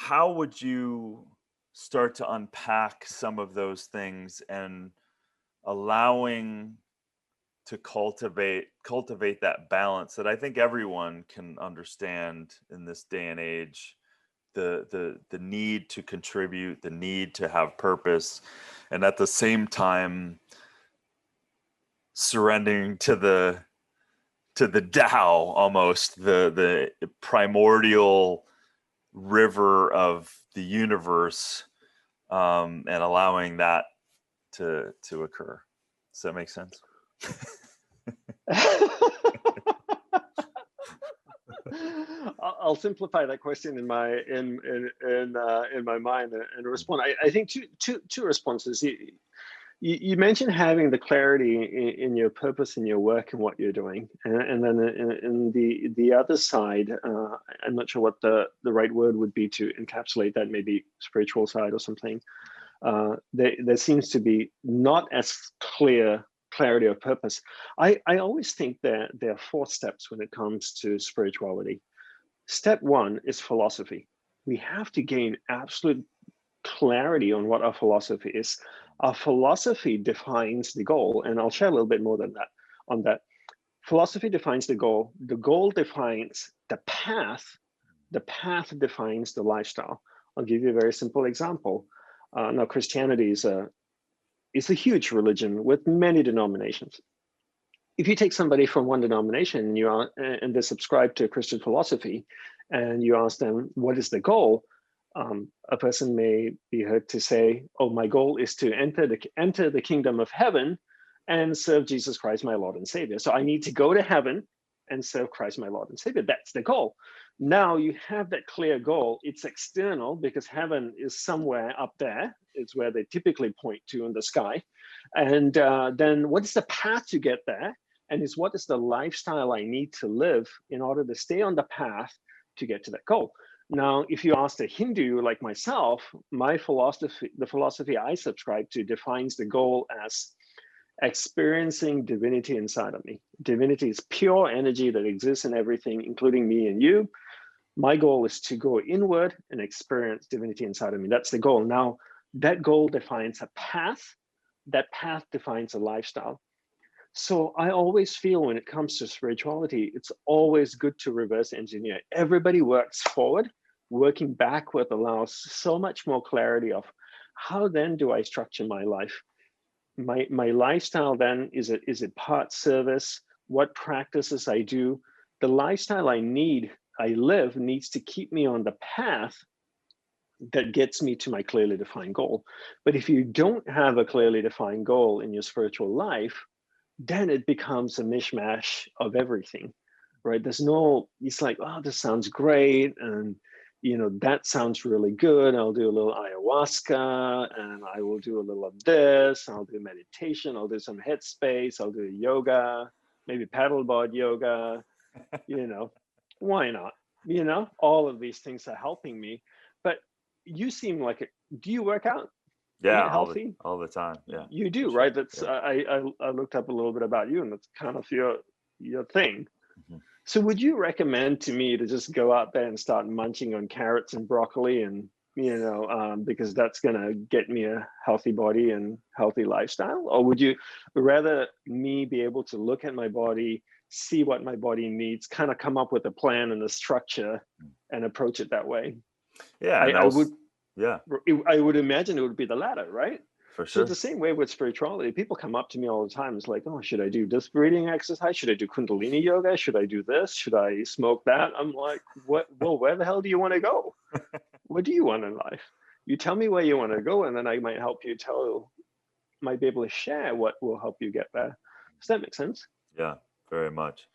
how would you start to unpack some of those things and allowing to cultivate that balance that I think everyone can understand in this day and age, the need to contribute, the need to have purpose, and at the same time surrendering to the Tao, almost the primordial river of the universe, and allowing that to occur. Does that make sense? I'll simplify that question in my mind and respond. I think two responses. You mentioned having the clarity in your purpose in your work and what you're doing, and then in the other side, I'm not sure what the right word would be to encapsulate that. Maybe spiritual side or something. There seems to be not as clear clarity of purpose. I always think that there are 4 steps when it comes to spirituality. Step 1 is philosophy. We have to gain absolute clarity on what our philosophy is. Our philosophy defines the goal, and I'll share a little bit more than that on that. Philosophy defines the goal defines the path defines the lifestyle. I'll give you a very simple example. Now, Christianity is a huge religion with many denominations. If you take somebody from one denomination and they subscribe to Christian philosophy, and you ask them what is the goal, a person may be heard to say, "Oh, my goal is to enter the kingdom of heaven and serve Jesus Christ, my Lord and Savior. So I need to go to heaven and serve Christ, my Lord and Savior." That's the goal. Now you have that clear goal. It's external because heaven is somewhere up there. It's where they typically point to in the sky. And then what is the path to get there? And is what is the lifestyle I need to live in order to stay on the path to get to that goal? Now, if you ask a Hindu like myself, my philosophy, the philosophy I subscribe to, defines the goal as experiencing divinity inside of me. Divinity is pure energy that exists in everything, including me and you. My goal is to go inward and experience divinity inside of me. That's the goal. Now, that goal defines a path. That path defines a lifestyle. So I always feel when it comes to spirituality, it's always good to reverse engineer. Everybody works forward. Working backward allows so much more clarity of how then do I structure my life? My lifestyle then, is it part service? What practices I do? The lifestyle I live needs to keep me on the path that gets me to my clearly defined goal. But if you don't have a clearly defined goal in your spiritual life, then it becomes a mishmash of everything, right? It's like, oh, this sounds great. And, that sounds really good. I'll do a little ayahuasca and I will do a little of this. I'll do meditation. I'll do some headspace. I'll do yoga, maybe paddleboard yoga, why not? All of these things are helping me. But you seem like do you work out? Yeah, Eat healthy? all the time. Yeah. You do, Sure. right? That's Yeah. I looked up a little bit about you, and that's kind of your thing. Mm-hmm. So would you recommend to me to just go out there and start munching on carrots and broccoli and because that's going to get me a healthy body and healthy lifestyle? Or would you rather me be able to look at my body, see what my body needs, kind of come up with a plan and a structure and approach it that way? Yeah. I would imagine it would be the latter, right? For So sure. the same way with spirituality, people come up to me all the time. It's like, oh, should I do this breathing exercise? Should I do Kundalini yoga? Should I do this? Should I smoke that? I'm like, what? Well, where the hell do you want to go? What do you want in life? You tell me where you want to go, and then I might be able to share what will help you get there. Does that make sense? Yeah, very much.